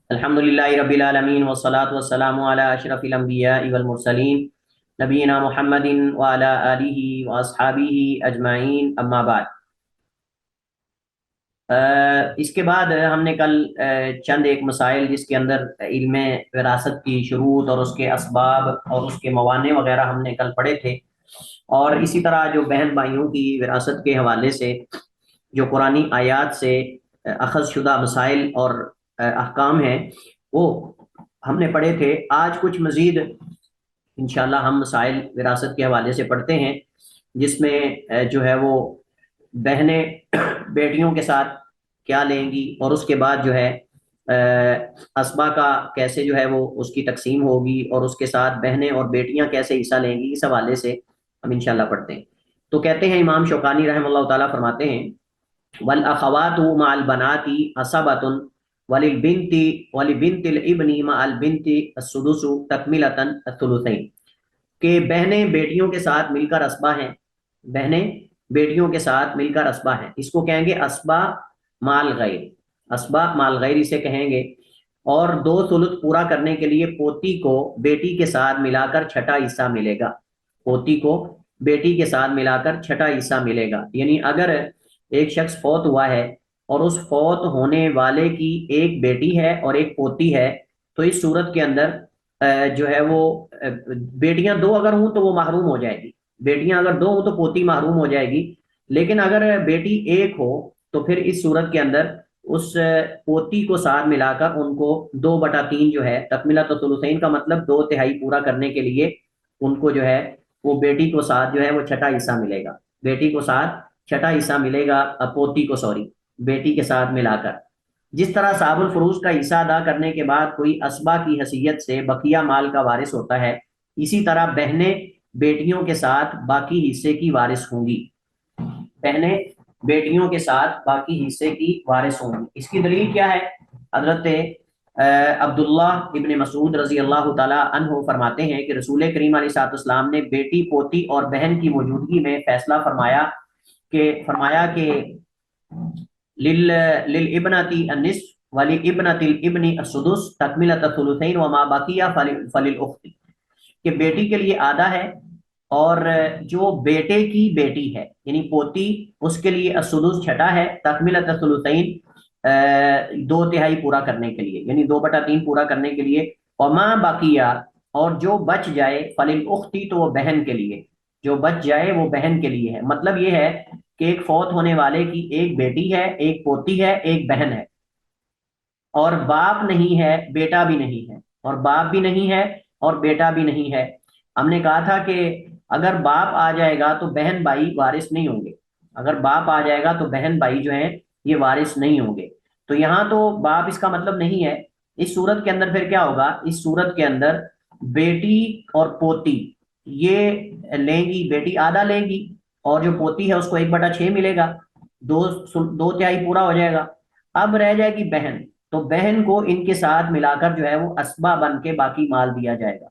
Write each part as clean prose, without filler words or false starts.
الحمدللہ رب العالمین والصلاة والسلام علی اشرف الانبیاء والمرسلین نبینا محمد وعلی آلہ واصحابہ اجمعین اما بعد۔ اس کے بعد ہم نے کل چند ایک مسائل جس کے اندر علم وراثت کی شروط اور اس کے اسباب اور اس کے موانع وغیرہ ہم نے کل پڑھے تھے، اور اسی طرح جو بہن بھائیوں کی وراثت کے حوالے سے جو قرآنی آیات سے اخذ شدہ مسائل اور احکام ہیں وہ ہم نے پڑھے تھے۔ آج کچھ مزید انشاءاللہ ہم مسائل وراثت کے حوالے سے پڑھتے ہیں، جس میں جو ہے وہ بہنیں بیٹیوں کے ساتھ کیا لیں گی، اور اس کے بعد جو ہے اسبا کا کیسے جو ہے وہ اس کی تقسیم ہوگی، اور اس کے ساتھ بہنیں اور بیٹیاں کیسے حصہ لیں گی، اس حوالے سے ہم انشاءاللہ پڑھتے ہیں۔ تو کہتے ہیں امام شوکانی رحمہ اللہ تعالیٰ فرماتے ہیں والاخوات مع البنات عصبۃ وللبنت ولبنت الابن مع البنت السدس تکملۃ الثلثین، کہ بہنیں بیٹیوں کے ساتھ مل کر اسبا ہیں، بہنیں بیٹیوں کے ساتھ مل کر اسبا ہیں، اس کو کہیں گے اسبا مال غیر، اسبا مال غیر اسے کہیں گے۔ اور دو ثلث پورا کرنے کے لیے پوتی کو بیٹی کے ساتھ ملا کر چھٹا حصہ ملے گا، پوتی کو بیٹی کے ساتھ ملا کر چھٹا حصہ ملے گا۔ یعنی اگر ایک شخص فوت ہوا ہے اور اس فوت ہونے والے کی ایک بیٹی ہے اور ایک پوتی ہے، تو اس صورت کے اندر جو ہے وہ بیٹیاں دو اگر ہوں تو وہ محروم ہو جائے گی، بیٹیاں اگر دو ہوں تو پوتی محروم ہو جائے گی۔ لیکن اگر بیٹی ایک ہو تو پھر اس صورت کے اندر اس پوتی کو ساتھ ملا کر ان کو 2/3 جو ہے تکملۃ الثلثین کا مطلب 2/3 پورا کرنے کے لیے ان کو جو ہے وہ بیٹی کو ساتھ جو ہے وہ چھٹا حصہ ملے گا، بیٹی کو ساتھ چھٹا حصہ ملے گا، پوتی کو سوری بیٹی کے ساتھ ملا کر۔ جس طرح صاحب الفروض کا حصہ ادا کرنے کے بعد کوئی اسبا کی حیثیت سے بقیہ مال کا وارث ہوتا ہے، اسی طرح بہنیں بیٹیوں کے ساتھ باقی حصے کی وارث ہوں گی، بہنیں بیٹیوں کے ساتھ باقی حصے کی وارث ہوں گی۔ اس کی دلیل کیا ہے؟ حضرت عبداللہ ابن مسعود رضی اللہ تعالی عنہ فرماتے ہیں کہ رسول کریم علیہ الصلوۃ والسلام نے بیٹی، پوتی اور بہن کی موجودگی میں فیصلہ فرمایا کہ للابنۃ النصف ولابنۃ الابن السدس تکملۃ الثلثین وما بقی فللاخت، کہ بیٹی کے لیے آدھا ہے، اور جو بیٹے کی بیٹی ہے یعنی پوتی اس کے لیے السدس چھٹا ہے، تکملۃ الثلثین 2/3 پورا کرنے کے لیے، یعنی 2/3 پورا کرنے کے لیے، وما بقیہ اور جو بچ جائے فللاختی تو وہ بہن کے لیے، جو بچ جائے وہ بہن کے لیے ہے۔ مطلب یہ ہے کہ ایک فوت ہونے والے کی ایک بیٹی ہے، ایک پوتی ہے، ایک بہن ہے، اور باپ نہیں ہے، بیٹا بھی نہیں ہے، اور باپ بھی نہیں ہے اور بیٹا بھی نہیں ہے۔ ہم نے کہا تھا کہ اگر باپ آ جائے گا تو بہن بھائی وارث نہیں ہوں گے، اگر باپ آ جائے گا تو بہن بھائی جو ہیں یہ وارث نہیں ہوں گے۔ تو یہاں تو باپ اس کا مطلب نہیں ہے۔ اس صورت کے اندر پھر کیا ہوگا؟ اس صورت کے اندر بیٹی اور پوتی یہ لیں گی، بیٹی آدھا لے گی اور جو پوتی ہے اس کو 1/6 ملے گا، 2/3 پورا ہو جائے گا۔ اب رہ جائے گی بہن، تو بہن کو ان کے ساتھ ملا کر جو ہے وہ اسبا بن کے باقی مال دیا جائے گا،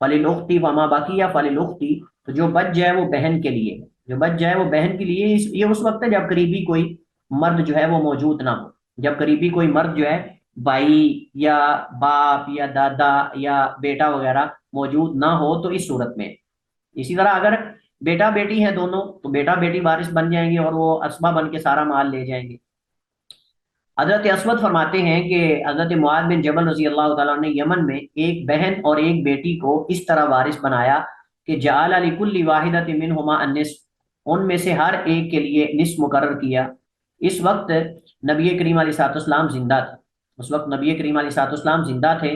فللاختی وما باقی یا فللاختی، تو جو بچ جائے وہ بہن کے لیے، جو بچ جائے وہ بہن کے لیے۔ یہ اس وقت ہے جب قریبی کوئی مرد جو ہے وہ موجود نہ ہو، جب قریبی کوئی مرد جو ہے بھائی یا باپ یا دادا یا بیٹا وغیرہ موجود نہ ہو تو اس صورت میں۔ اسی طرح اگر بیٹا بیٹی ہے دونوں تو بیٹا بیٹی وارث بن جائیں گے اور وہ اسبا بن کے سارا مال لے جائیں گے۔ حضرت اسود فرماتے ہیں کہ حضرت معاذ بن جبل رضی اللہ تعالیٰ نے یمن میں ایک بہن اور ایک بیٹی کو اس طرح وارث بنایا کہ جعل لکل واحدۃ منہما النصف، ان میں سے ہر ایک کے لیے نصف مقرر کیا۔ اس وقت نبی کریم علیہ الصلوۃ والسلام زندہ تھے، اس وقت نبی کریم علیہ الصلوۃ والسلام زندہ تھے۔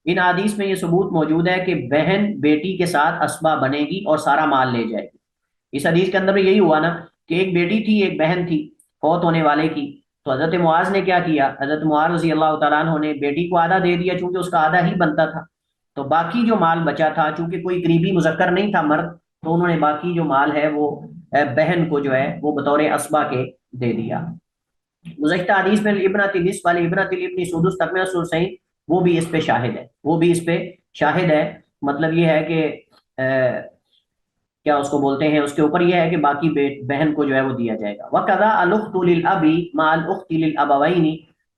ان حدیث میں یہ ثبوت موجود ہے کہ بہن بیٹی کے ساتھ اسبا بنے گی اور سارا مال لے جائے گی۔ اس حدیث کے اندر بھی یہی ہوا نا کہ ایک بیٹی تھی، ایک بہن تھی فوت ہونے والے کی، تو حضرت معاذ نے کیا کیا؟ حضرت معاذ رضی اللہ تعالیٰ عنہ نے بیٹی کو آدھا دے دیا، چونکہ اس کا آدھا ہی بنتا تھا، تو باقی جو مال بچا تھا، چونکہ کوئی قریبی مذکر نہیں تھا مرد، تو انہوں نے باقی جو مال ہے وہ بہن کو جو ہے وہ بطور اسبا کے دے دیا۔ گزشتہ حدیث میں ابنۃ النصف والی ابنۃ الابن سدس تکملۃ الثلثین، وہ بھی اس پہ شاہد ہے، وہ بھی اس پہ شاہد ہے۔ مطلب یہ ہے کہ کیا اس کو بولتے ہیں، اس کے اوپر یہ ہے کہ باقی بہن کو جو ہے وہ دیا جائے گا۔ وَقَضَى الْأُخْتُ لِلْأَبِ مَعَ الْأُخْتِ لِلْأَبَوَيْنِ،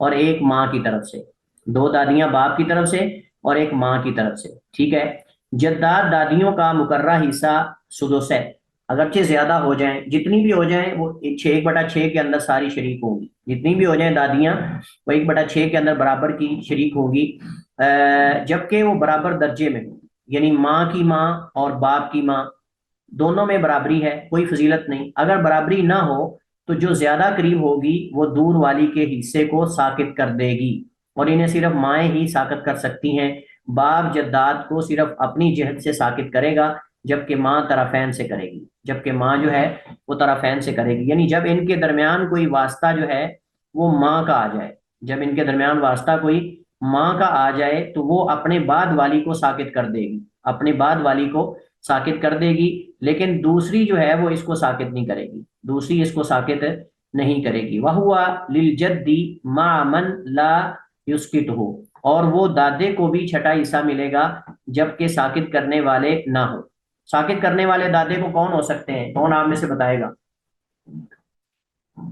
اور ایک ماں کی طرف سے، دو دادیاں باپ کی طرف سے اور ایک ماں کی طرف سے، ٹھیک ہے۔ جداد دادیوں کا مقررہ حصہ سدس ہے، اگرچہ زیادہ ہو جائیں، جتنی بھی ہو جائیں وہ 1/6 کے اندر ساری شریک ہوں گی، جتنی بھی ہو جائیں دادیاں وہ 1/6 کے اندر برابر کی شریک ہوں گی، جبکہ وہ برابر درجے میں ہوں، یعنی ماں کی ماں اور باپ کی ماں دونوں میں برابری ہے، کوئی فضیلت نہیں۔ اگر برابری نہ ہو تو جو زیادہ قریب ہوگی وہ دور والی کے حصے کو ساقط کر دے گی، اور انہیں صرف مائیں ہی ساقط کر سکتی ہیں۔ باپ جداد کو صرف اپنی جہت سے ساقط کرے گا، جبکہ ماں طرفین سے کرے گی، جبکہ ماں جو ہے وہ طرفین سے کرے گی، یعنی جب ان کے درمیان کوئی واسطہ جو ہے وہ ماں کا آ جائے، جب ان کے درمیان واسطہ کوئی ماں کا آ جائے تو وہ اپنے بعد والی کو ساقط کر دے گی، اپنے بعد والی کو ساقط کر دے گی، لیکن دوسری جو ہے وہ اس کو ساقط نہیں کرے گی، دوسری اس کو ساقط نہیں کرے گی۔ وَهُوَ لِلْجَدِّ مَعَ مَنْ لَا يُسْقِطُهُ، اور وہ دادے کو بھی چھٹا حصہ ملے گا جبکہ ساقط کرنے والے نہ ہو۔ ساقط کرنے والے دادے کو کون ہو سکتے ہیں؟ کون آپ میں سے بتائے گا؟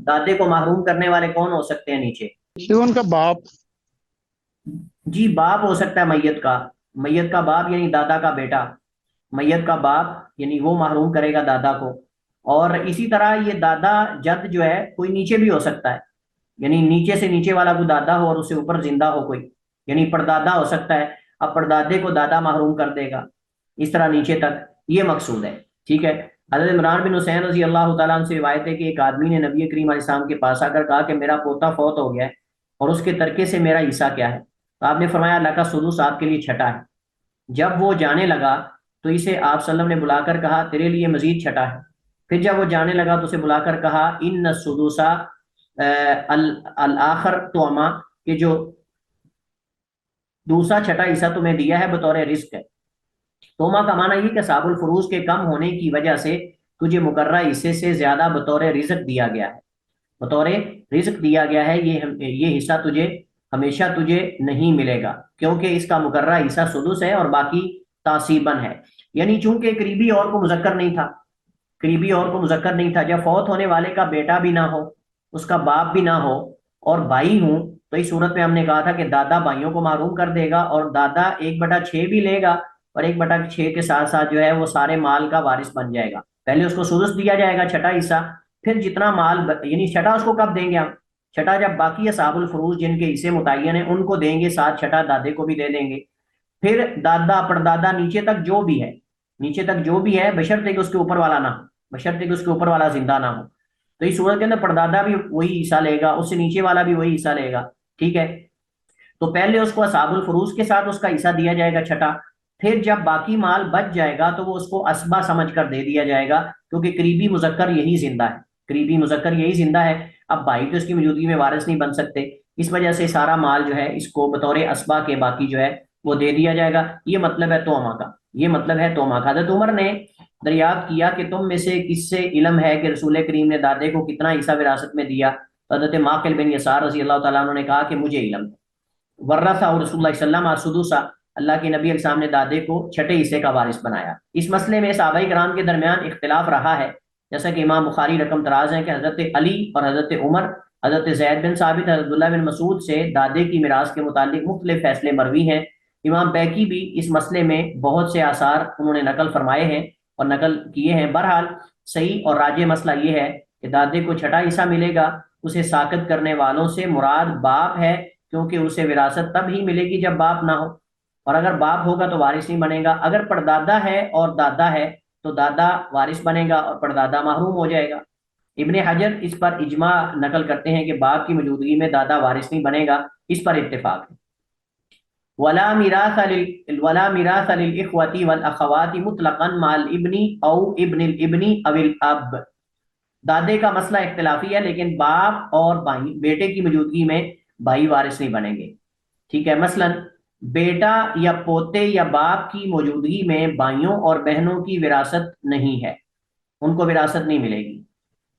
دادے کو محروم کرنے والے کون ہو سکتے ہیں نیچے؟ ان کا باپ، جی باپ ہو سکتا ہے میت کا، میت کا باپ یعنی دادا کا بیٹا، میت کا باپ یعنی وہ محروم کرے گا دادا کو۔ اور اسی طرح یہ دادا جد جو ہے کوئی نیچے بھی ہو سکتا ہے، یعنی نیچے سے نیچے والا کوئی دادا ہو اور اس سے اوپر زندہ ہو کوئی، یعنی پردادا ہو سکتا ہے، اب پردادے کو دادا محروم کر دے گا، اس طرح نیچے تک، یہ مقصود ہے، ٹھیک ہے۔ حضرت عمران بن حسین رضی اللہ تعالیٰ عنہ سے روایت ہے کہ ایک آدمی نے نبی کریم علیہ السلام کے پاس آ کر کہا کہ میرا پوتا فوت ہو گیا ہے اور اس کے ترکے سے میرا حصہ کیا ہے؟ تو آپ نے فرمایا اللہ کا سدس آپ کے لیے چھٹا ہے۔ جب وہ جانے لگا تو اسے آپ صلی اللہ علیہ وسلم نے بلا کر کہا تیرے لیے مزید چھٹا ہے۔ پھر جب وہ جانے لگا تو اسے بلا کر کہا ان السدوسا الآخر توما، کہ جو دوسرا چھٹا حصہ تمہیں دیا ہے بطور رزق ہے۔ توما کا معنی یہ کہ صاحب الفروز کے کم ہونے کی وجہ سے تجھے مقررہ حصے سے زیادہ بطور رزق دیا گیا ہے، بطور رزق دیا گیا ہے، یہ حصہ تجھے ہمیشہ تجھے نہیں ملے گا، کیونکہ اس کا مقررہ حصہ سدس ہے اور باقی تعصیباً ہے، یعنی چونکہ قریبی اور کو مذکر نہیں تھا، قریبی اور کو مذکر نہیں تھا، جب فوت ہونے والے کا بیٹا بھی نہ ہو، اس کا باپ بھی نہ ہو اور بھائی ہوں، تو اس صورت میں ہم نے کہا تھا کہ دادا بھائیوں کو محروم کر دے گا اور دادا 1/6 بھی لے گا، اور 1/6 کے ساتھ ساتھ جو ہے وہ سارے مال کا وارث بن جائے گا۔ پہلے اس کو سدس دیا جائے گا چھٹا حصہ، پھر جتنا مال یعنی چھٹا اس کو کب دیں گے ہم؟ چھٹا جب باقی اصحاب الفروز جن کے حصے متعین ہیں ان کو دیں گے، ساتھ چھٹا دادے کو بھی دے دیں گے۔ پھر دادا پردادا نیچے تک جو بھی ہے، نیچے تک جو بھی ہے بشرطے کہ اس کے اوپر والا نہ ہو، بشرطے کہ اس کے اوپر والا زندہ نہ ہو، تو اس صورت کے اندر پردادا بھی وہی حصہ لے گا، اس سے نیچے والا بھی وہی حصہ لے گا، ٹھیک ہے۔ تو پہلے اس کو اصحاب الفروز کے ساتھ اس کا حصہ دیا جائے گا چھٹا، پھر جب باقی مال بچ جائے گا تو وہ اس کو اسبا سمجھ کر دے دیا جائے گا، کیونکہ قریبی مذکر یہی زندہ ہے، قریبی مذکر یہی زندہ ہے، اب بھائی تو اس کی موجودگی میں وارث نہیں بن سکتے، اس وجہ سے سارا مال جو ہے اس کو بطور اسبا کے باقی جو ہے وہ دے دیا جائے گا۔ یہ مطلب ہے توما کا، یہ مطلب ہے توما کا۔ حضرت عمر نے دریافت کیا کہ تم میں سے کس سے علم ہے کہ رسول کریم نے دادے کو کتنا حصہ وراثت میں دیا؟ تو حضرت ماقل بن یسار رضی اللہ تعالیٰ عنہ نے کہا کہ مجھے علم ہے۔ ورثہ رسول اللہ صلی اللہ علیہ وسلم سدوسا، اللہ کے نبی علیہ السلام نے دادے کو چھٹے حصے کا وارث بنایا۔ اس مسئلے میں صحابہ کرام کے درمیان اختلاف رہا ہے، جیسا کہ امام بخاری رقم تراز ہیں کہ حضرت علی اور حضرت عمر، حضرت زید بن ثابت، حضرت عبداللہ بن مسعود سے دادے کی میراث کے متعلق مختلف فیصلے مروی ہیں۔ امام بیکی بھی اس مسئلے میں بہت سے آثار انہوں نے نقل فرمائے ہیں اور نقل کیے ہیں۔ بہرحال صحیح اور راجح مسئلہ یہ ہے کہ دادے کو چھٹا حصہ ملے گا، اسے ساقط کرنے والوں سے مراد باپ ہے، کیونکہ اسے وراثت تب ہی ملے گی جب باپ نہ ہو، اور اگر باپ ہوگا تو وارث نہیں بنے گا۔ اگر پردادا ہے اور دادا ہے تو دادا وارث بنے گا اور پردادا محروم ہو جائے گا۔ ابن حجر اس پر اجماع نقل کرتے ہیں کہ باپ کی موجودگی میں دادا وارث نہیں بنے گا، اس پر اتفاق ہے۔ ولا میراث للاخوة والاخوات مطلقا مع الابن او ابن الابن او الاب، دادے کا مسئلہ اختلافی ہے، لیکن باپ اور بھائی بیٹے کی موجودگی میں بھائی وارث نہیں بنیں گے، ٹھیک ہے۔ مثلا بیٹا یا پوتے یا باپ کی موجودگی میں بھائیوں اور بہنوں کی وراثت نہیں ہے، ان کو وراثت نہیں ملے گی۔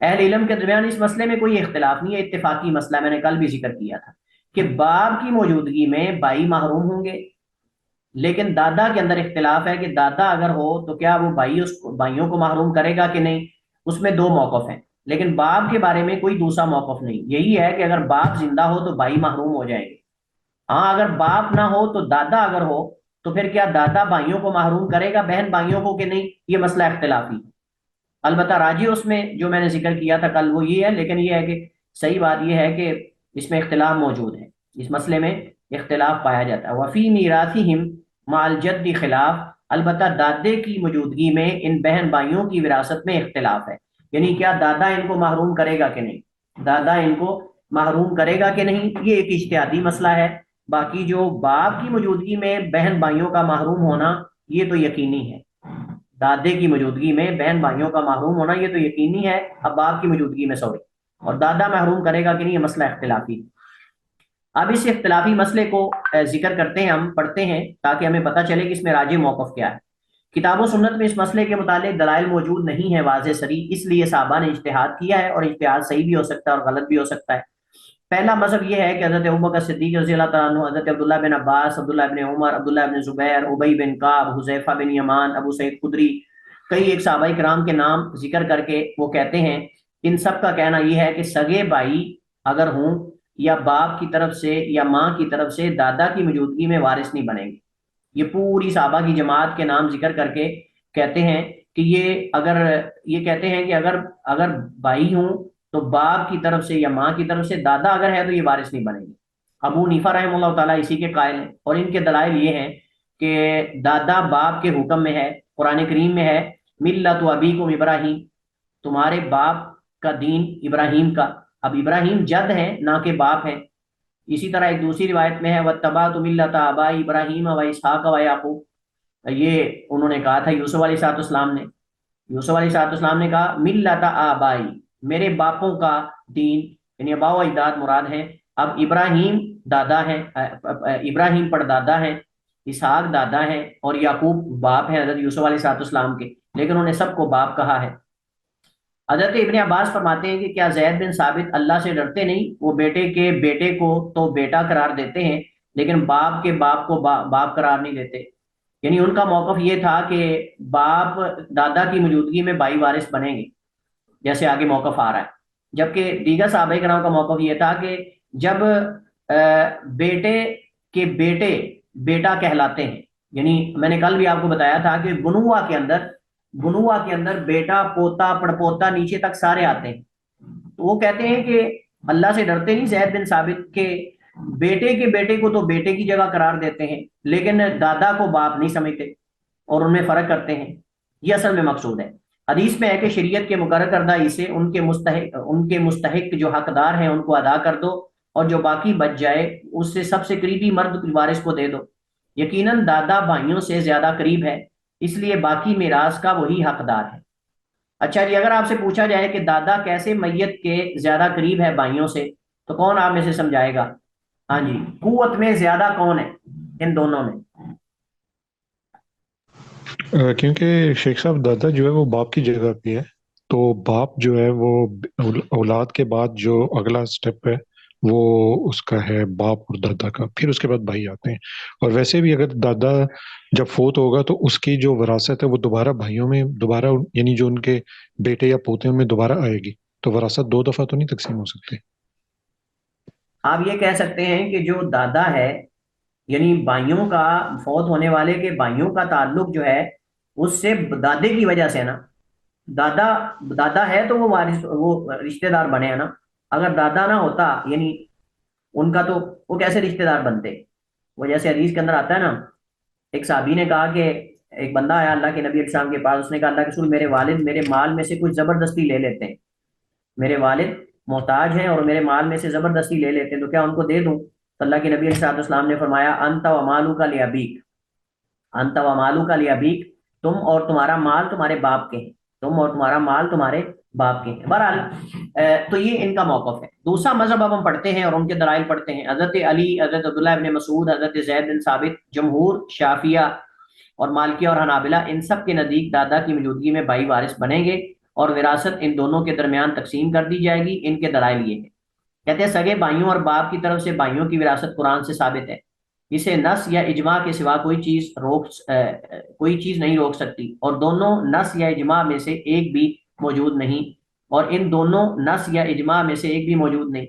اہل علم کے درمیان اس مسئلے میں کوئی اختلاف نہیں ہے، اتفاقی مسئلہ، میں نے کل بھی ذکر کیا تھا کہ باپ کی موجودگی میں بھائی محروم ہوں گے، لیکن دادا کے اندر اختلاف ہے کہ دادا اگر ہو تو کیا وہ بھائیوں کو محروم کرے گا کہ نہیں، اس میں دو موقف ہیں، لیکن باپ کے بارے میں کوئی دوسرا موقف نہیں. یہی ہے کہ اگر باپ زندہ ہو تو بھائی محروم ہو جائیں گے. ہاں اگر باپ نہ ہو تو دادا اگر ہو تو پھر کیا دادا بھائیوں کو محروم کرے گا بہن بھائیوں کو کہ نہیں؟ یہ مسئلہ اختلافی ہے. البتہ راجی اس میں جو میں نے ذکر کیا تھا کل وہ یہ ہے، لیکن یہ ہے کہ صحیح بات یہ ہے کہ اس میں اختلاف موجود ہے، اس مسئلے میں اختلاف پایا جاتا ہے. وفی میراثہم مع الجد خلاف، البتہ دادے کی موجودگی میں ان بہن بھائیوں کی وراثت میں اختلاف ہے. یعنی کیا دادا ان کو محروم کرے گا کہ نہیں، دادا ان کو محروم کرے گا کہ نہیں، یہ ایک اجتہادی مسئلہ ہے. باقی جو باپ کی موجودگی میں بہن بھائیوں کا محروم ہونا یہ تو یقینی ہے. دادے کی موجودگی میں بہن بھائیوں کا محروم ہونا یہ تو یقینی ہے. اب باپ کی موجودگی میں سوری، اور دادا محروم کرے گا کہ نہیں، یہ مسئلہ اختلافی. اب اس اختلافی مسئلے کو ذکر کرتے ہیں، ہم پڑھتے ہیں تاکہ ہمیں پتہ چلے کہ اس میں راجح موقف کیا ہے. کتاب و سنت میں اس مسئلے کے متعلق دلائل موجود نہیں ہے واضح صریح، اس لیے صحابہ نے اجتہاد کیا ہے، اور اجتہاد صحیح بھی ہو سکتا ہے اور غلط بھی ہو سکتا ہے. پہلا مذہب یہ ہے کہ حضرت ابوبکر صدیق رضی اللہ تعالیٰ عنہ، حضرت عبداللہ بن عباس، عبداللہ بن عمر، عبداللہ بن زبیر، ابی بن کعب، حذیفہ بن یمان، ابو سعید خدری، کئی ایک صحابہ کرام کے نام ذکر کر کے وہ کہتے ہیں، ان سب کا کہنا یہ ہے کہ سگے بھائی اگر ہوں یا باپ کی طرف سے یا ماں کی طرف سے دادا کی موجودگی میں وارث نہیں بنیں گے. یہ پوری صحابہ کی جماعت کے نام ذکر کر کے کہتے ہیں کہ یہ کہتے ہیں کہ اگر بھائی ہوں تو باپ کی طرف سے یا ماں کی طرف سے دادا اگر ہے تو یہ وارث نہیں بنیں گے. ابو حنیفہ رحمہ اللہ تعالیٰ اسی کے قائل ہیں، اور ان کے دلائل یہ ہیں کہ دادا باپ کے حکم میں ہے، قرآن کریم میں ہے ملت ابیکم ابراہیم، تمہارے باپ کا دین ابراہیم کا. اب ابراہیم جد ہیں نہ کہ باپ ہیں. اسی طرح ایک دوسری روایت میں ہے واتبعت ملت آبائی ابراہیم و اسحاق و یعقوب، یہ انہوں نے کہا تھا یوسف علیہ السلام نے. یوسف علیہ السلام نے کہا ملت آبائی، میرے باپوں کا دین، یعنی ابا و اجداد مراد ہیں. اب ابراہیم دادا ہیں، ابراہیم پردادا ہیں، اسحاق دادا ہیں، اور یعقوب باپ ہیں حضرت یوسف علیہ السلام کے، لیکن انہوں نے سب کو باپ کہا ہے. حضرت ابن عباس فرماتے ہیں کہ کیا زید بن ثابت اللہ سے ڈرتے نہیں؟ وہ بیٹے کے بیٹے کو تو بیٹا قرار دیتے ہیں لیکن باپ کے باپ کو باپ قرار نہیں دیتے. یعنی ان کا موقف یہ تھا کہ باپ دادا کی موجودگی میں بھائی وارث بنیں گے، جیسے آگے موقف آ رہا ہے. جبکہ دیگر صحابہ کرام کا موقف یہ تھا کہ جب بیٹے کے بیٹے بیٹا کہلاتے ہیں، یعنی میں نے کل بھی آپ کو بتایا تھا کہ بنوا کے اندر بیٹا پوتا پڑپوتا نیچے تک سارے آتے ہیں. تو وہ کہتے ہیں کہ اللہ سے ڈرتے نہیں زید بن ثابت کے بیٹے کے بیٹے کو تو بیٹے کی جگہ قرار دیتے ہیں لیکن دادا کو باپ نہیں سمجھتے اور ان میں فرق کرتے ہیں. یہ اصل میں مقصود ہے. حدیث میں ہے کہ شریعت کے مقرر کردہ حصے ان کے مستحق جو حقدار ہیں ان کو ادا کر دو، اور جو باقی بچ جائے اس سے سب سے قریبی مرد وارث کو دے دو. یقیناً دادا بھائیوں سے زیادہ قریب ہے، اس لیے باقی میراث کا وہی حقدار ہے. اچھا جی، اگر آپ سے پوچھا جائے کہ دادا کیسے میت کے زیادہ قریب ہے بھائیوں سے، تو کون آپ میں سے سمجھائے گا؟ ہاں جی، قوت میں زیادہ کون ہے ان دونوں میں؟ کیونکہ شیخ صاحب دادا جو ہے وہ باپ کی جگہ پہ ہے، تو باپ جو ہے وہ اولاد کے بعد جو اگلا سٹیپ ہے وہ اس کا ہے باپ اور دادا کا، پھر اس کے بعد بھائی آتے ہیں. اور ویسے بھی اگر دادا جب فوت ہوگا تو اس کی جو وراثت ہے وہ دوبارہ بھائیوں میں دوبارہ، یعنی جو ان کے بیٹے یا پوتے ان میں دوبارہ آئے گی، تو وراثت دو دفعہ تو نہیں تقسیم ہو سکتی. آپ یہ کہہ سکتے ہیں کہ جو دادا ہے، یعنی بھائیوں کا، فوت ہونے والے کے بھائیوں کا تعلق جو ہے اس سے دادے کی وجہ سے نا، دادا دادا ہے تو وہ وارث، وہ رشتہ دار بنے ہیں نا. اگر دادا نہ ہوتا یعنی ان کا، تو وہ کیسے رشتہ دار بنتے؟ وہ جیسے حدیث کے اندر آتا ہے نا، ایک صحابی نے کہا کہ ایک بندہ آیا اللہ کے نبی علیہ السلام کے پاس، اس نے کہا اللہ کے رسول میرے والد میرے مال میں سے کچھ زبردستی لے لیتے ہیں، میرے والد محتاج ہیں اور میرے مال میں سے زبردستی لے لیتے ہیں، تو کیا ان کو دے دوں؟ تو اللہ کے نبی علیہ السلام نے فرمایا انت و مالو کا لیابیک، انت و مالو کا لیابیک، تم اور تمہارا مال تمہارے باپ کے ہیں، تم اور تمہارا مال تمہارے باپ کے ہیں. بہرحال تو یہ ان کا موقف ہے. دوسرا مذہب اب ہم پڑھتے ہیں اور ان کے دلائل پڑھتے ہیں. حضرت علی، حضرت عبداللہ ابن مسعود، حضرت زید بن ثابت، جمہور شافیہ اور مالکیہ اور حنابلہ، ان سب کے نزدیک دادا کی موجودگی میں بھائی وارث بنیں گے اور وراثت ان دونوں کے درمیان تقسیم کر دی جائے گی. ان کے دلائل یہ ہیں، کہتے ہیں سگے بھائیوں اور باپ کی طرف سے بھائیوں کی وراثت قرآن سے ثابت ہے، اسے نص یا اجماع کے سوا کوئی چیز نہیں روک سکتی، اور دونوں نص یا اجماع میں سے ایک بھی موجود نہیں اور ان دونوں نص یا اجماع میں سے ایک بھی موجود نہیں۔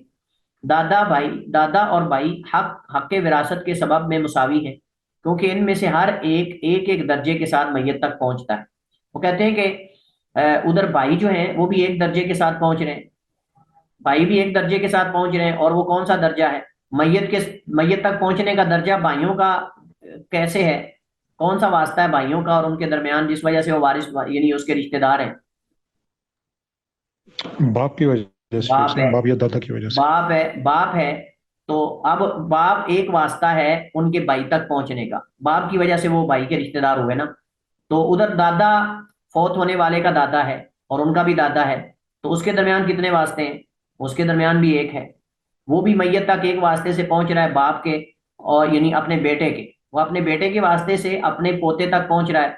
دادا اور بھائی حق وراثت کے سبب میں مساوی ہیں، کیونکہ ان میں سے ہر ایک درجے کے ساتھ میت تک پہنچتا ہے۔ وہ کہتے ہیں کہ ادھر بھائی جو ہیں وہ بھی ایک درجے کے ساتھ پہنچ رہے ہیں، بھائی بھی ایک درجے کے ساتھ پہنچ رہے ہیں، اور وہ کون سا درجہ ہے؟ میت تک پہنچنے کا درجہ بھائیوں کا کیسے ہے؟ کون سا واسطہ ہے بھائیوں کا اور ان کے درمیان جس وجہ سے وہ وارث یعنی اس کے رشتہ دار ہیں؟ باپ کی وجہ سے شیخ باپ ہے، صاحب، باپ یا دادا کی وجہ سے۔ باپ ہے تو اب باپ ایک واسطہ ہے ان کے بھائی تک پہنچنے کا، باپ کی وجہ سے وہ بھائی کے رشتہ دار ہوئے نا۔ تو ادھر دادا فوت ہونے والے کا دادا ہے اور ان کا بھی دادا ہے، تو اس کے درمیان کتنے واسطے ہیں؟ اس کے درمیان بھی ایک ہے، وہ بھی میت تک ایک واسطے سے پہنچ رہا ہے باپ کے، اور یعنی اپنے بیٹے کے، وہ اپنے بیٹے کے واسطے سے اپنے پوتے تک پہنچ رہا ہے،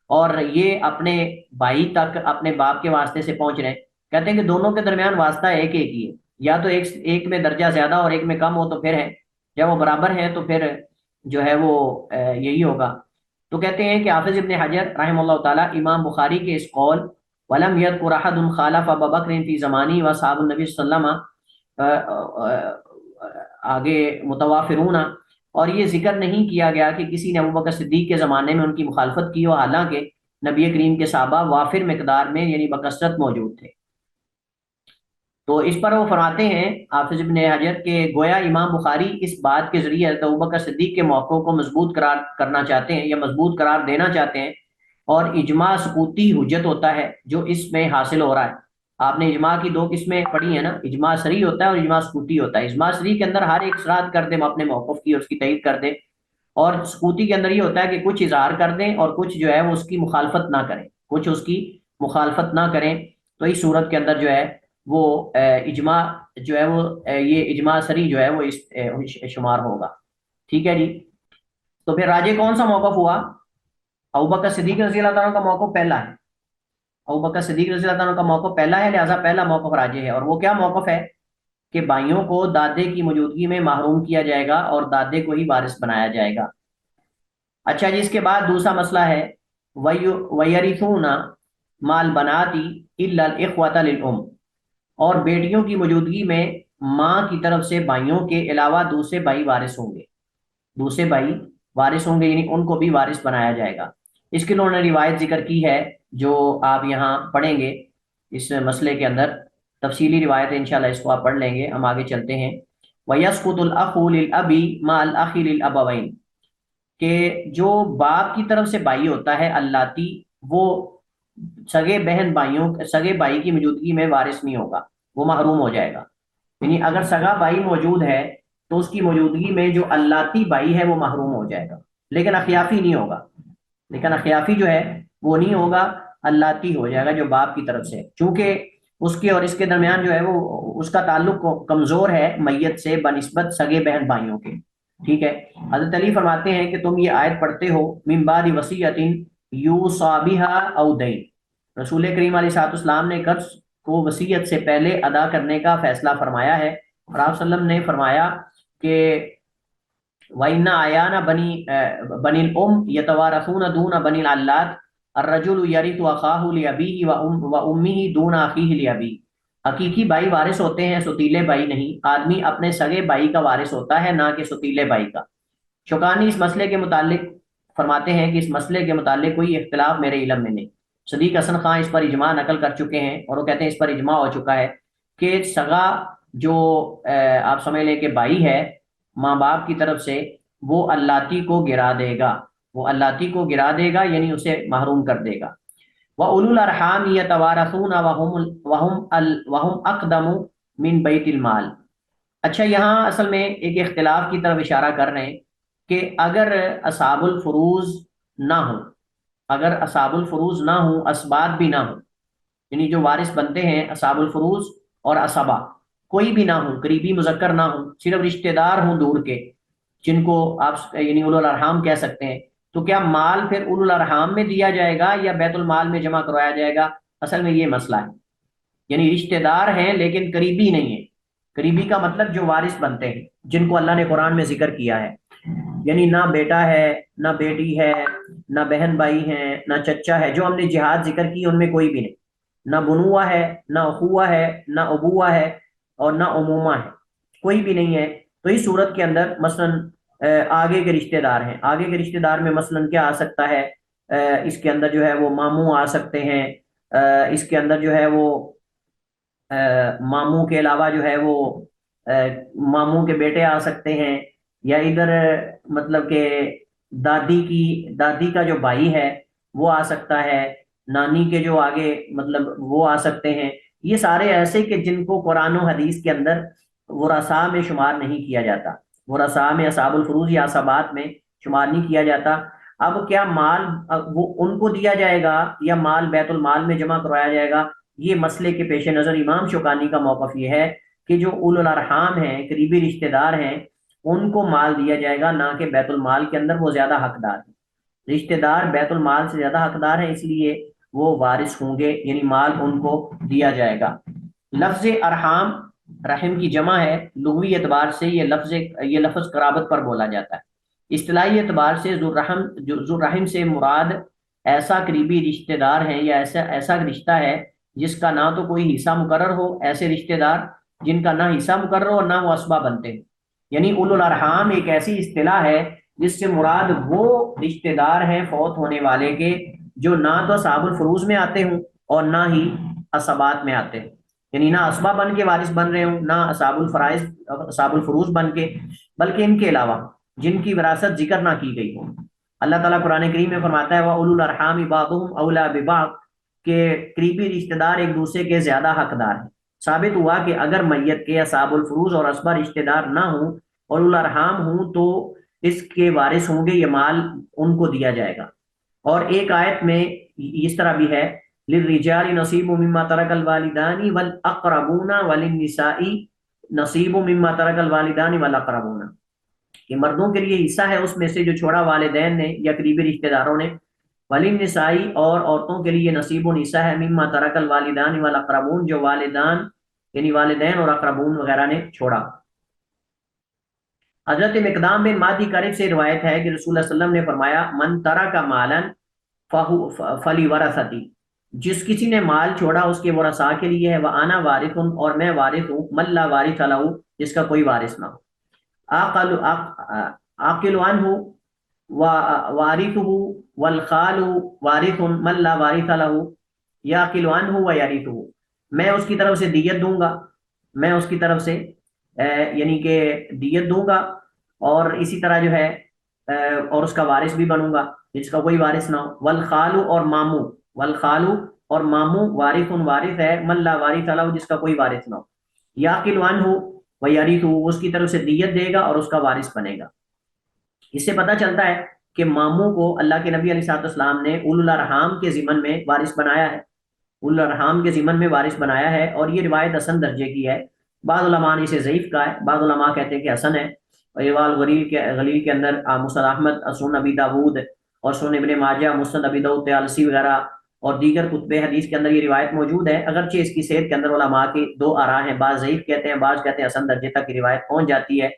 اور یہ اپنے بھائی تک اپنے باپ کے واسطے سے پہنچ رہے ہیں۔ کہتے ہیں کہ دونوں کے درمیان واسطہ ایک ایک ہی ہے، یا تو ایک میں درجہ زیادہ اور ایک میں کم ہو تو پھر ہے، جب وہ برابر ہیں تو پھر جو ہے وہ یہی ہوگا۔ تو کہتے ہیں کہ حافظ ابن حجر رحمہ اللہ تعالیٰ امام بخاری کے اس قول ولم يذكر احد خالف ابا بکر فی زمانی و صحاب النبی صلی اللہ علیہ وسلم آگے متوافرون، اور یہ ذکر نہیں کیا گیا کہ کسی نے ابوبکر صدیق کے زمانے میں ان کی مخالفت کی ہو، حالانکہ نبی کریم کے صحابہ وافر مقدار میں یعنی بکثرت موجود تھے۔ تو اس پر وہ فرماتے ہیں حافظ ابن حجر کہ گویا امام بخاری اس بات کے ذریعے حضرت ابوبکر صدیق کے موقعوں کو مضبوط قرار کرنا چاہتے ہیں یا مضبوط قرار دینا چاہتے ہیں، اور اجماع سقوطی حجت ہوتا ہے جو اس میں حاصل ہو رہا ہے۔ آپ نے اجماع کی دو قسمیں پڑھی ہیں نا، اجماع صریح ہوتا ہے اور اجماع سقوطی ہوتا ہے۔ اجماع صریح کے اندر ہر ایک صراحت کر دے اپنے موقف کی اور اس کی تائید کر دے، اور سقوطی کے اندر یہ ہوتا ہے کہ کچھ اظہار کر دیں اور کچھ جو ہے وہ اس کی مخالفت نہ کریں، کچھ اس کی مخالفت نہ کریں۔ تو اس صورت کے اندر جو ہے وہ اجماع جو ہے وہ یہ اجماع صریح جو ہے وہ اس شمار ہوگا۔ ٹھیک ہے جی، تو پھر راجے کون سا موقف ہوا؟ ابوبکر صدیق رضی اللہ تعالیٰ کا موقف پہلا ہے، ابوبکر صدیق رضی اللہ تعالیٰ کا موقف پہلا ہے، لہٰذا پہلا موقف راجے ہے۔ اور وہ کیا موقف ہے؟ کہ بھائیوں کو دادے کی موجودگی میں محروم کیا جائے گا اور دادے کو ہی وارث بنایا جائے گا۔ اچھا جی، اس کے بعد دوسرا مسئلہ ہے وَيَرِثُونَ مَا الْبَنَاتِ إِلَّا الْإِخْوَةَ لِلْأُمِّ، اور بیٹیوں کی موجودگی میں ماں کی طرف سے بھائیوں کے علاوہ دوسرے بھائی وارث ہوں گے، دوسرے بھائی وارث ہوں گے یعنی ان کو بھی وارث بنایا جائے گا۔ اس کی انہوں نے روایت ذکر کی ہے جو آپ یہاں پڑھیں گے اس مسئلے کے اندر، تفصیلی روایت انشاءاللہ اس کو آپ پڑھ لیں گے۔ ہم آگے چلتے ہیں۔ وَيَسْقُطُ الْأَخُ لِلْأَبِ مَعَ الْأَخِ لِلْأَبَوَيْنِ، کہ جو باپ کی طرف سے بھائی ہوتا ہے اللاتی، وہ سگے بہن بھائیوں سگے بھائی کی موجودگی میں وارث نہیں ہوگا، وہ محروم ہو جائے گا۔ یعنی اگر سگا بھائی موجود ہے تو اس کی موجودگی میں جو اللاتی بھائی ہے وہ محروم ہو جائے گا، لیکن اخیافی نہیں ہوگا، لیکن اخیافی جو ہے وہ نہیں ہوگا، اللاتی ہو جائے گا جو باپ کی طرف سے، چونکہ اس کے اور اس کے درمیان جو ہے وہ اس کا تعلق کمزور ہے میت سے بنسبت سگے بہن بھائیوں کے۔ ٹھیک ہے، حضرت علی فرماتے ہیں کہ تم یہ آیت پڑھتے ہو من بعد وصیۃ یوصی بہا او دین، رسول کریم علیہ الصلوۃ والسلام نے قرض کو وصیت سے پہلے ادا کرنے کا فیصلہ فرمایا ہے، اور آپ صلی اللہ علیہ وسلم نے فرمایا کہ وَإِنَّ أَعْيَانَ بَنِي الْأُمِّ يَتَوَارَثُونَ دُونَ بَنِي الْعَلَّاتِ الرَّجُلُ يَرِثُ أَخَاهُ لِأَبِيهِ وَأُمِّهِ دُونَ أَخِيهِ لِأَبِيهِ، حقیقی بھائی وارث ہوتے ہیں، ستیلے بھائی نہیں۔ آدمی اپنے سگے بھائی کا وارث ہوتا ہے، نہ کہ ستیلے بھائی کا۔ شوکانی اس مسئلے کے متعلق فرماتے ہیں کہ اس مسئلے کے متعلق کوئی اختلاف میرے علم میں نہیں۔ صدیق حسن خان اس پر اجماع نقل کر چکے ہیں، اور وہ کہتے ہیں اس پر اجماع ہو چکا ہے کہ سگا جو آپ سمجھ لیں کہ بھائی ہے ماں باپ کی طرف سے، وہ اللاتی کو گرا دے گا، وہ اللاتی کو گرا دے گا یعنی اسے محروم کر دے گا۔ وَأُولُو الْأَرْحَامِ يَتَوَارَثُونَ وَهُمْ أَقْدَمُ مِنْ بَيْتِ الْمَالِ۔ اچھا، یہاں اصل میں ایک اختلاف کی طرف اشارہ کر رہے ہیں کہ اگر اصحاب الفروض نہ ہوں، اگر اصحاب الفروض نہ ہوں، اسباب بھی نہ ہوں، یعنی جو وارث بنتے ہیں اصحاب الفروض اور اسبا کوئی بھی نہ ہوں، قریبی مذکر نہ ہوں، صرف رشتہ دار ہوں دور کے، جن کو آپ یعنی اولو الارحام کہہ سکتے ہیں، تو کیا مال پھر اولو الارحام میں دیا جائے گا یا بیت المال میں جمع کروایا جائے گا؟ اصل میں یہ مسئلہ ہے، یعنی رشتہ دار ہیں لیکن قریبی نہیں ہیں۔ قریبی کا مطلب جو وارث بنتے ہیں، جن کو اللہ نے قرآن میں ذکر کیا ہے، یعنی نہ بیٹا ہے، نہ بیٹی ہے، نہ بہن بھائی ہیں، نہ چچا ہے، جو ہم نے جہاد ذکر کی ان میں کوئی بھی نہیں، نہ بنوا ہے، نہ اخوا ہے، نہ ابوا ہے، اور نہ عموما ہے، کوئی بھی نہیں ہے۔ تو اس صورت کے اندر مثلا آگے کے رشتہ دار ہیں، آگے کے رشتہ دار میں مثلا کیا آ سکتا ہے، اس کے اندر جو ہے وہ ماموں آ سکتے ہیں، اس کے اندر جو ہے وہ ماموں کے علاوہ جو ہے وہ ماموں کے بیٹے آ سکتے ہیں، یا ادھر مطلب کہ دادی کا جو بھائی ہے وہ آ سکتا ہے، نانی کے جو آگے مطلب وہ آ سکتے ہیں۔ یہ سارے ایسے کہ جن کو قرآن و حدیث کے اندر ورثاء میں شمار نہیں کیا جاتا، ورثاء میں اصحاب الفروض یا عصبات میں شمار نہیں کیا جاتا۔ اب کیا مال وہ ان کو دیا جائے گا یا مال بیت المال میں جمع کروایا جائے گا؟ یہ مسئلے کے پیش نظر امام شوکانی کا موقف یہ ہے کہ جو اولو الارحام ہیں، قریبی رشتہ دار ہیں، ان کو مال دیا جائے گا، نہ کہ بیت المال کے اندر وہ زیادہ حقدار ہیں۔ رشتہ دار بیت المال سے زیادہ حقدار ہیں، اس لیے وہ وارث ہوں گے، یعنی مال ان کو دیا جائے گا۔ لفظ ارحام رحم کی جمع ہے، لغوی اعتبار سے یہ لفظ قرابت پر بولا جاتا ہے۔ اصطلاحی اعتبار سے ذو رحم سے مراد ایسا قریبی رشتہ دار ہیں یا ایسا رشتہ ہے جس کا نہ تو کوئی حصہ مقرر ہو، ایسے رشتہ دار جن کا نہ حصہ مقرر ہو اور نہ وہ اسبہ بنتے ہیں۔ یعنی اولو الارحام ایک ایسی اصطلاح ہے جس سے مراد وہ رشتہ دار ہیں فوت ہونے والے کے جو نہ تو اصحاب الفروض میں آتے ہوں اور نہ ہی عصبات میں آتے ہیں، یعنی نہ اسبہ بن کے وارث بن رہے ہوں، نہ اصحاب الفروض بن کے، بلکہ ان کے علاوہ جن کی وراثت ذکر نہ کی گئی ہو۔ اللہ تعالیٰ قرآن کریم میں فرماتا ہے وَأُولُو الْأَرْحَامِ بَعْضُهُمْ أَوْلَىٰ بِبَعْضٍ، کہ قریبی رشتہ دار ایک دوسرے کے زیادہ حقدار ہیں۔ ثابت ہوا کہ اگر میت کے اصحاب الفروض اور اسبہ رشتہ دار نہ ہوں اور اولو الارحام ہوں تو اس کے وارث ہوں گے، یہ مال ان کو دیا جائے گا۔ اور ایک آیت میں اس طرح بھی ہے للرجال نصیب مما ترک الوالدان والاقربون وللنساء نصیب مما ترک الوالدان والاقربون، کہ مردوں کے لیے حصہ ہے اس میں سے جو چھوڑا والدین نے یا قریبی رشتہ داروں نے، وللنساء اور عورتوں کے لیے نصیب و حصہ ہے مما ترک الوالدان والاقربون جو والدان یعنی والدین اور اقربون وغیرہ نے چھوڑا۔ حضرت مقدام بن مادی کرب سے روایت ہے کہ رسول اللہ صلی اللہ علیہ وسلم نے فرمایا من ترک مالا فلی ورثتی، جس کسی نے مال چھوڑا اس کے ورثاء کے لیے ہے، وانا وارث اور میں وارث ہوں، من لا وارث لہ جس کا کوئی وارث نہ ہو، عاقل عنہ وارثہ والخال وارث من لا وارث لہ یعقل عنہ ویرثہ، میں اس کی طرف سے دیت دوں گا، میں اس کی طرف سے یعنی کہ دیت دوں گا، اور اسی طرح جو ہے اور اس کا وارث بھی بنوں گا جس کا کوئی وارث نہ ہو، والخال اور ماموں، والخال اور ماموں وارث وارث ہے، من لا وارث لہ جس کا کوئی وارث نہ ہو، یعقل عنہ ویرثہ اس کی طرف سے دیت دے گا اور اس کا وارث بنے گا۔ اس سے پتہ چلتا ہے کہ ماموں کو اللہ کے نبی علیہ الصلوۃ والسلام نے اولو الارحام کے ضمن میں وارث بنایا ہے، اولو الارحام کے ضمن میں وارث بنایا ہے، اور یہ روایت حسن درجے کی ہے۔ بعض علماء نے اسے ضعیف کہا ہے، بعض علماء کہتے ہیں کہ حسن ہے۔ روال غلیل کے اندر مسند احمد، سنن ابی داود اور سنن ابن ماجہ، مسند ابی داؤد طیالسی وغیرہ اور دیگر کتب حدیث کے اندر یہ روایت موجود ہے، اگرچہ اس کی صحت کے اندر علماء کی دو آراء ہیں، بعض ضعیف کہتے ہیں، بعض کہتے ہیں حسن درجے تک یہ روایت پہنچ جاتی ہے۔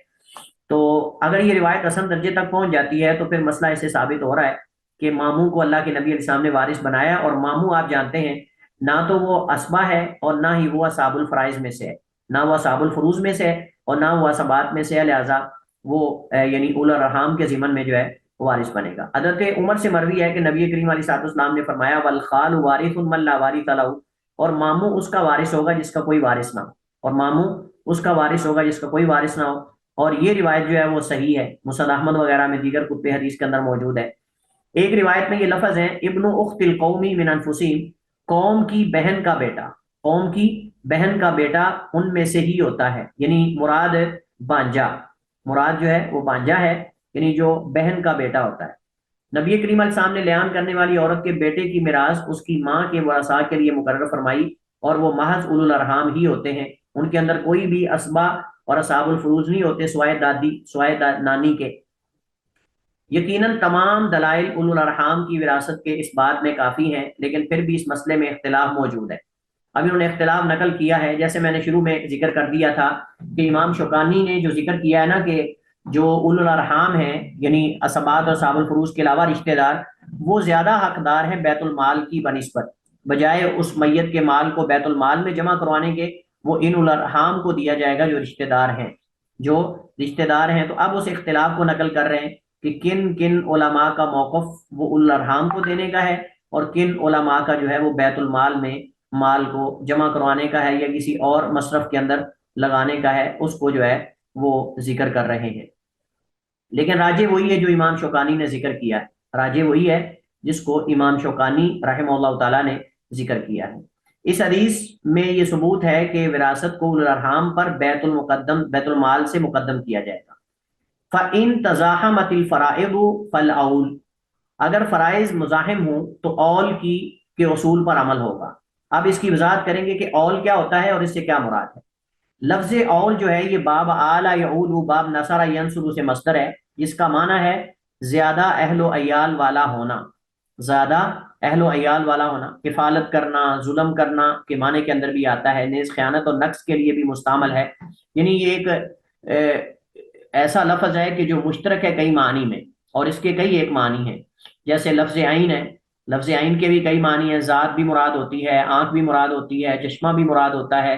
تو اگر یہ روایت حسن درجے تک پہنچ جاتی ہے تو پھر مسئلہ اسے ثابت ہو رہا ہے کہ ماموں کو اللہ کے نبی علیہ السلام نے وارث بنایا، اور ماموں آپ جانتے ہیں نہ تو وہ اسبہ ہے اور نہ ہی وہ اصحاب الفرائض میں سے ہے، نہ وہ اصحاب الفروض میں سے ہے اور نہ وہ عصبات میں سے ہے، لہٰذا وہ یعنی اولو الارحام کے ضمن میں جو ہے وارث بنے گا۔ حضرت عمر سے مروی ہے کہ نبی کریم علیہ الصلوۃ والسلام نے فرمایا والخال وارث من لا وارث لہ، اور ماموں اس کا وارث ہوگا جس کا کوئی وارث نہ ہو، اور ماموں اس کا وارث ہوگا جس کا کوئی وارث نہ ہو، اور یہ روایت جو ہے وہ صحیح ہے، مسند احمد وغیرہ میں دیگر کتب حدیث کے اندر موجود ہے۔ ایک روایت میں یہ لفظ ہے ابن اخت القومی من انفسہم، قوم کی بہن کا بیٹا، قوم کی بہن کا بیٹا ان میں سے ہی ہوتا ہے، یعنی مراد بانجا، مراد جو ہے وہ بانجا ہے، یعنی جو بہن کا بیٹا ہوتا ہے۔ نبی کریم علیہ السلام نے لیان کرنے والی عورت کے بیٹے کی میراث اس کی ماں کے ورثاء کے لیے مقرر فرمائی، اور وہ محض اولو الارحام ہی ہوتے ہیں، ان کے اندر کوئی بھی اسبا اور اصحاب الفروض نہیں ہوتے سوائے نانی کے۔ یقیناً تمام دلائل اولو الارحام کی وراثت کے اس بات میں کافی ہیں، لیکن پھر بھی اس مسئلے میں اختلاف موجود ہے۔ اب انہوں نے اختلاف نقل کیا ہے، جیسے میں نے شروع میں ذکر کر دیا تھا کہ امام شوکانی نے جو ذکر کیا ہے نا کہ جو اولو الارحام ہیں یعنی عصبات اور اصحاب الفروض کے علاوہ رشتہ دار، وہ زیادہ حقدار ہیں بیت المال کی بنسبت، بجائے اس میت کے مال کو بیت المال میں جمع کروانے کے وہ ان الارحام کو دیا جائے گا جو رشتہ دار ہیں، جو رشتہ دار ہیں۔ تو اب اس اختلاف کو نقل کر رہے ہیں کہ کن کن علماء کا موقف وہ الارحام کو دینے کا ہے، اور کن علماء کا جو ہے وہ بیت المال میں مال کو جمع کروانے کا ہے یا کسی اور مصرف کے اندر لگانے کا ہے، اس کو جو ہے وہ ذکر کر رہے ہیں۔ لیکن راجے وہی ہے جو امام شوکانی نے ذکر کیا ہے، راجے وہی ہے جس کو امام شوکانی رحمہ اللہ تعالیٰ نے ذکر کیا ہے۔ اس حدیث میں یہ ثبوت ہے کہ وراثت کو الارحام پر بیت المال سے مقدم کیا جائے گا۔ فَإِن تَزَاحَمَتِ الْفَرَائِضُ فَالْأَوْلُ، اگر فرائض مزاحم ہوں تو اول کی کے اصول پر عمل ہوگا۔ اب اس کی وضاحت کریں گے کہ اول کیا ہوتا ہے اور اس سے کیا مراد ہے۔ لفظ اول جو ہے یہ باب آلا یعول، باب نصر ینصر سے مصدر ہے، جس کا معنی ہے زیادہ اہل و عیال والا ہونا، زیادہ اہل و عیال والا ہونا، کفالت کرنا، ظلم کرنا کے معنی کے اندر بھی آتا ہے، نیز خیانت اور نقص کے لیے بھی مستعمل ہے۔ یعنی یہ ایک ایسا لفظ ہے کہ جو مشترک ہے کئی معنی میں، اور اس کے کئی ایک معنی ہیں۔ جیسے لفظ عین ہے، لفظ عین کے بھی کئی معنی ہیں، ذات بھی مراد ہوتی ہے، آنکھ بھی مراد ہوتی ہے، چشمہ بھی مراد ہوتا ہے،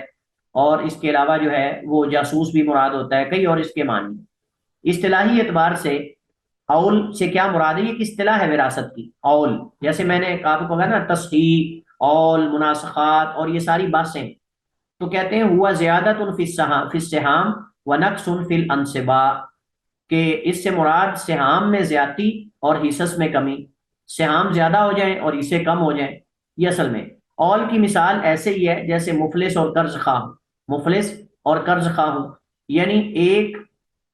اور اس کے علاوہ جو ہے وہ جاسوس بھی مراد ہوتا ہے، کئی اور اس کے معنی ہیں۔ اصطلاحی اعتبار سے اول سے کیا مراد ہے؟ یہ ایک اصطلاح ہے وراثت کی، اول، جیسے میں نے آپ کو کہا نا تصحیح، اول، مناسخات اور یہ ساری باتیں، تو کہتے ہیں ہوا زیادت فی السہام و نقص فی الانصباء، کہ اس سے مراد سہام میں زیادتی اور حصص میں کمی، سہام زیادہ ہو جائیں اور حصے کم ہو جائیں۔ یہ اصل میں اول کی مثال ایسے ہی ہے جیسے مفلس اور قرض خواہ، مفلس اور قرض خواہ ہوں، یعنی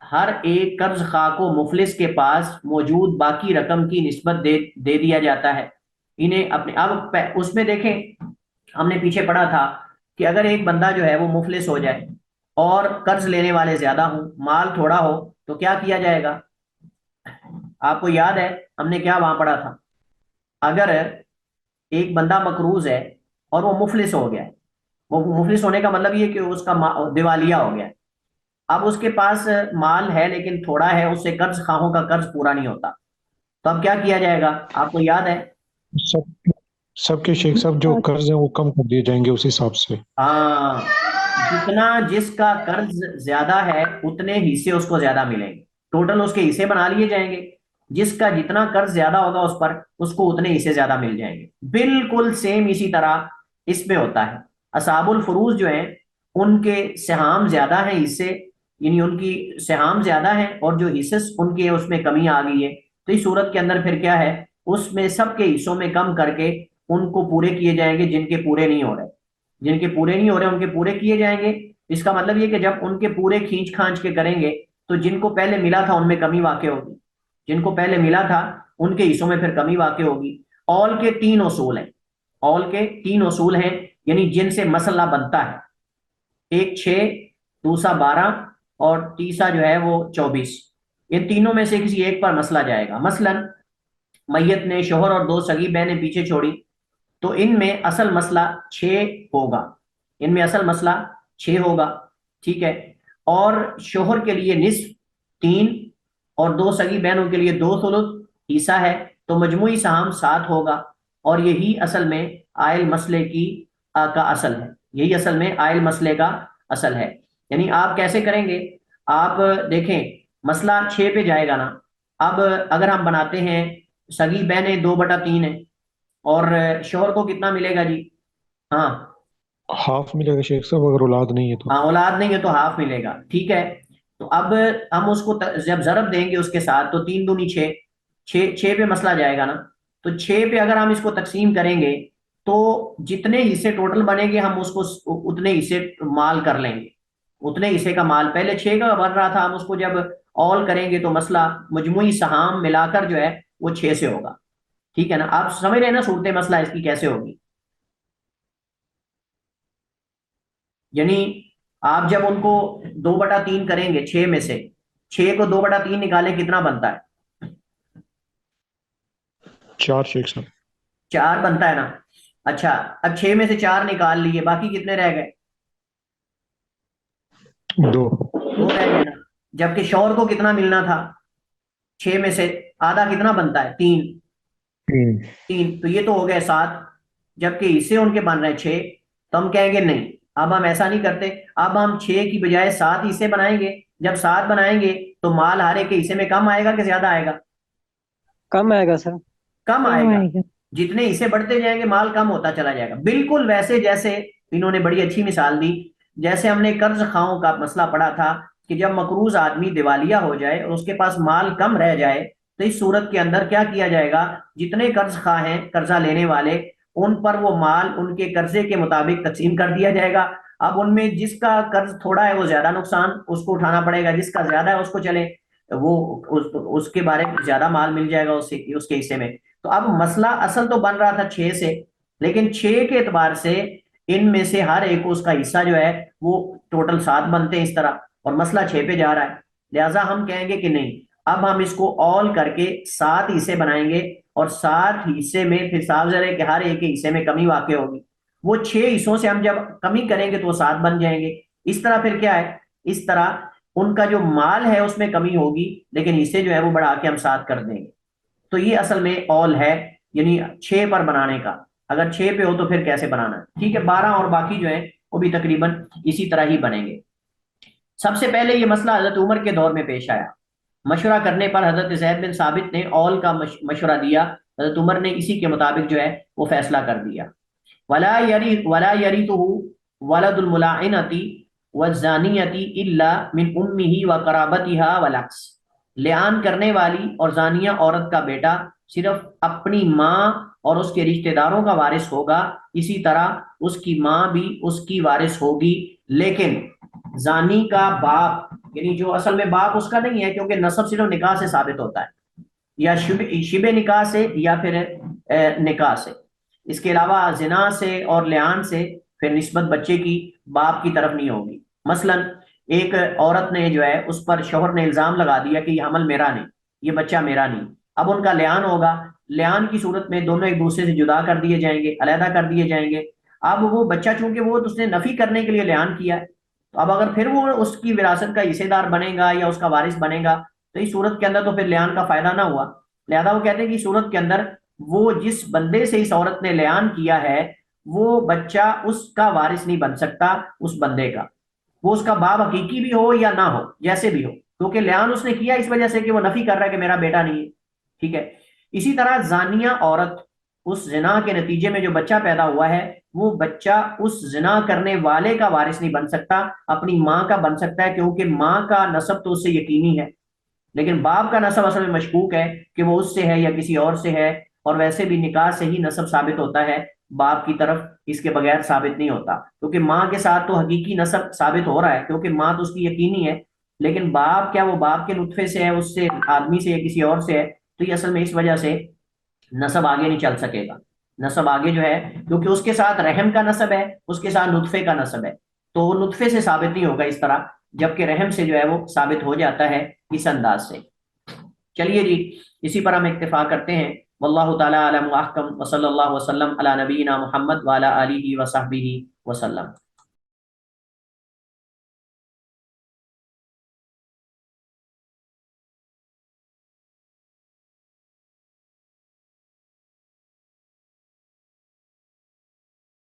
ہر ایک قرض خواہ کو مفلس کے پاس موجود باقی رقم کی نسبت دے دیا جاتا ہے انہیں اپنے۔ اب اس میں دیکھیں ہم نے پیچھے پڑھا تھا کہ اگر ایک بندہ جو ہے وہ مفلس ہو جائے اور قرض لینے والے زیادہ ہوں، مال تھوڑا ہو، تو کیا کیا جائے گا؟ آپ کو یاد ہے ہم نے کیا وہاں پڑھا تھا؟ اگر ایک بندہ مقروض ہے اور وہ مفلس ہو گیا، وہ مفلس ہونے کا مطلب یہ کہ اس کا دیوالیہ ہو گیا، اب اس کے پاس مال ہے لیکن تھوڑا ہے، اس سے قرض خواہوں کا قرض پورا نہیں ہوتا، تو اب کیا کیا جائے گا؟ آپ کو یاد ہے؟ سب سب کے شیخ صاحب جو قرض ہیں وہ کم کر دیے جائیں گے اس حساب سے۔ ہاں، جتنا جس کا قرض زیادہ ہے اتنے حصے اس کو زیادہ ملیں گے، ٹوٹل اس کے حصے بنا لیے جائیں گے، جس کا جتنا قرض زیادہ ہوگا اس پر، اس کو اتنے حصے زیادہ مل جائیں گے۔ بالکل سیم اسی طرح اس میں ہوتا ہے۔ اصحاب الفروض جو ہیں ان کے سہام زیادہ ہیں، حصے یعنی ان کی سہام زیادہ ہیں، اور جو حصص ان کے اس میں کمی آ گئی ہے، تو اس صورت کے اندر پھر کیا ہے، اس میں سب کے حصوں میں کم کر کے ان کو پورے کیے جائیں گے، جن کے پورے نہیں ہو رہے، جن کے پورے نہیں ہو رہے ان کے پورے کیے جائیں گے۔ اس کا مطلب یہ کہ جب ان کے پورے کھینچ کھانچ کے کریں گے تو جن کو پہلے ملا تھا ان میں کمی واقع ہوگی، جن کو پہلے ملا تھا ان کے حصوں میں پھر کمی واقع ہوگی۔ اول کے تین اصول ہیں، اول کے تین اصول ہیں، یعنی جن سے مسئلہ بنتا ہے، ایک 6، دوسرا 12 اور تیسرا جو ہے وہ 24۔ ان تینوں میں سے کسی ایک پر مسئلہ جائے گا۔ مثلا میت نے شوہر اور 2 سگی بہنیں پیچھے چھوڑی، تو ان میں اصل مسئلہ 6 ہوگا، ان میں اصل مسئلہ 6 ہوگا، ٹھیک ہے، اور شوہر کے لیے نصف 3 اور 2 سگی بہنوں کے لیے 2 ثلث حصہ ہے، تو مجموعی سہام 7 ہوگا، اور یہی اصل میں آئل مسئلے کا اصل ہے، یہی اصل میں آئل مسئلے کا اصل ہے۔ یعنی آپ کیسے کریں گے؟ آپ دیکھیں مسئلہ 6 پہ جائے گا نا، اب اگر ہم بناتے ہیں سگی بہنیں 2/3 ہیں، اور شوہر کو کتنا ملے گا جی؟ ہاں ہاف ملے گا شیخ صاحب اگر اولاد نہیں ہے تو۔ ہاں، اولاد نہیں ہے تو ہاف ملے گا، ٹھیک ہے۔ تو اب ہم اس کو جب ضرب دیں گے اس کے ساتھ تو 3 دونی 6، 6 پہ مسئلہ جائے گا نا، تو 6 پہ اگر ہم اس کو تقسیم کریں گے تو جتنے حصے ٹوٹل بنیں گے ہم اس کو اتنے حصے مال کر لیں گے، اتنے حصے کا مال پہلے 6 کا بن رہا تھا، ہم اس کو جب اول کریں گے تو مسئلہ مجموعی سہام ملا کر جو ہے وہ 6 سے ہوگا، ٹھیک ہے نا؟ آپ سمجھ رہے ہیں نا صورت مسئلہ اس کی کیسے ہوگی؟ یعنی آپ جب ان کو 2/3 کریں گے 6 میں سے، 6 کو 2/3 نکالیں کتنا بنتا ہے؟ 4 شیخ صاحب۔ 4 بنتا ہے نا۔ اچھا، اب 6 میں سے 4 نکال لیے، باقی کتنے رہ گئے؟ 2۔ 2 رہ گئے نا۔ جبکہ شوہر کو کتنا ملنا تھا؟ 6 میں سے آدھا کتنا بنتا ہے؟ 3، 3۔ 3 تو یہ تو ہو گئے 7، جبکہ حصے ان کے بن رہے ہیں 6، تو ہم کہیں گے نہیں، اب ہم ایسا نہیں کرتے، اب ہم 6 کی بجائے 7 حصے بنائیں گے۔ جب 7 بنائیں گے تو مال ہر ایک کے حصے میں کم آئے گا کہ زیادہ آئے گا؟ کم آئے گا سر۔ کم آئے کم گا۔ آئے گا۔ جتنے حصے بڑھتے جائیں گے مال کم ہوتا چلا جائے گا، بالکل ویسے جیسے انہوں نے بڑی اچھی مثال دی، جیسے ہم نے قرض خواہوں کا مسئلہ پڑھا تھا کہ جب مقروض آدمی دیوالیہ ہو جائے اور اس کے پاس مال کم رہ جائے تو اس صورت کے اندر کیا کیا جائے گا، جتنے قرض خواہ ہیں قرضہ لینے والے، ان پر وہ مال ان کے قرضے کے مطابق تقسیم کر دیا جائے گا۔ اب ان میں جس کا قرض تھوڑا ہے وہ زیادہ نقصان اس کو اٹھانا پڑے گا، جس کا زیادہ ہے اس کو چلے وہ اس کے بارے میں زیادہ مال مل جائے گا اس کے حصے میں۔ تو اب مسئلہ اصل تو بن رہا تھا 6 سے، لیکن 6 کے اعتبار سے ان میں سے ہر ایک کو اس کا حصہ جو ہے وہ ٹوٹل 7 بنتے ہیں اس طرح، اور مسئلہ 6 پہ جا رہا ہے۔ لہٰذا ہم کہیں گے کہ نہیں، اب ہم اس کو آل کر کے 7 حصے بنائیں گے، اور 7 حصے میں پھر صاف ظاہر ہے کہ ہر ایک کے حصے میں کمی واقع ہوگی، وہ 6 حصوں سے ہم جب کمی کریں گے تو وہ 7 بن جائیں گے۔ اس طرح پھر کیا ہے، اس طرح ان کا جو مال ہے اس میں کمی ہوگی لیکن حصے جو ہے وہ بڑھا کے ہم 7 کر دیں گے۔ تو یہ اصل میں آل ہے، یعنی 6 پر بنانے کا۔ اگر 6 پہ ہو تو پھر کیسے بنانا ہے، ٹھیک ہے۔ 12 اور باقی جو ہیں وہ بھی تقریباً اسی طرح ہی بنیں گے۔ سب سے پہلے یہ مسئلہ حضرت عمر کے دور میں پیش آیا، مشورہ کرنے پر حضرت زید بن ثابت نے آل کا مشورہ دیا، حضرت عمر نے اسی کے مطابق جو ہے وہ فیصلہ کر دیا۔ ولا يرثه ولد الملاعنة والزانیة الا من امه وقرابتها والعكس، لعان کرنے والی اور زانیہ عورت کا بیٹا صرف اپنی ماں اور اس کے رشتہ داروں کا وارث ہوگا، اسی طرح اس کی ماں بھی اس کی وارث ہوگی، لیکن زانی کا باپ، یعنی جو اصل میں باپ اس کا نہیں ہے کیونکہ نسب صرف نکاح سے ثابت ہوتا ہے، یا شبہ نکاح سے یا پھر نکاح سے، اس کے علاوہ زنا سے اور لعان سے پھر نسبت بچے کی باپ کی طرف نہیں ہوگی۔ مثلا ایک عورت نے جو ہے اس پر شوہر نے الزام لگا دیا کہ یہ حمل میرا نہیں، یہ بچہ میرا نہیں، اب ان کا لعان ہوگا، لعان کی صورت میں دونوں ایک دوسرے سے جدا کر دیے جائیں گے، علیحدہ کر دیے جائیں گے۔ اب وہ بچہ چونکہ وہ اس نے نفی کرنے کے لیے لعان کیا ہے، تو اب اگر پھر وہ اس کی وراثت کا حصے دار بنے گا یا اس کا وارث بنے گا تو اس صورت کے اندر تو پھر لعان کا فائدہ نہ ہوا۔ لہذا وہ کہتے ہیں کہ صورت کے اندر وہ جس بندے سے اس عورت نے لعان کیا ہے وہ بچہ اس کا وارث نہیں بن سکتا، اس بندے کا، وہ اس کا باپ حقیقی بھی ہو یا نہ ہو، جیسے بھی ہو، کیونکہ لعان اس نے کیا اس وجہ سے کہ وہ نفی کر رہا ہے کہ میرا بیٹا نہیں ہے، ٹھیک ہے۔ اسی طرح زانیہ عورت، اس زنا کے نتیجے میں جو بچہ پیدا ہوا ہے وہ بچہ اس زنا کرنے والے کا وارث نہیں بن سکتا، اپنی ماں کا بن سکتا ہے کیونکہ ماں کا نسب تو اس سے یقینی ہے، لیکن باپ کا نسب اصل میں مشکوک ہے کہ وہ اس سے ہے یا کسی اور سے ہے، اور ویسے بھی نکاح سے ہی نسب ثابت ہوتا ہے، باپ کی طرف اس کے بغیر ثابت نہیں ہوتا، کیونکہ ماں کے ساتھ تو حقیقی نسب ثابت ہو رہا ہے کیونکہ ماں تو اس کی یقینی ہے، لیکن باپ کیا وہ باپ کے نطفے سے ہے، اس سے آدمی سے یا کسی اور سے ہے، تو یہ اصل میں اس وجہ سے نسب آگے نہیں چل سکے گا۔ نسب آگے جو ہے کیونکہ اس کے ساتھ رحم کا نسب ہے، اس کے ساتھ نطفے کا نسب ہے، تو وہ نطفے سے ثابت نہیں ہوگا اس طرح، جبکہ رحم سے جو ہے وہ ثابت ہو جاتا ہے اس انداز سے۔ چلیے جی، اسی پر ہم اکتفا کرتے ہیں۔ واللہ تعالی اعلم واحکم، وصلی اللہ وسلم علی نبینا محمد وعلی آلہ وصحبہ وسلم۔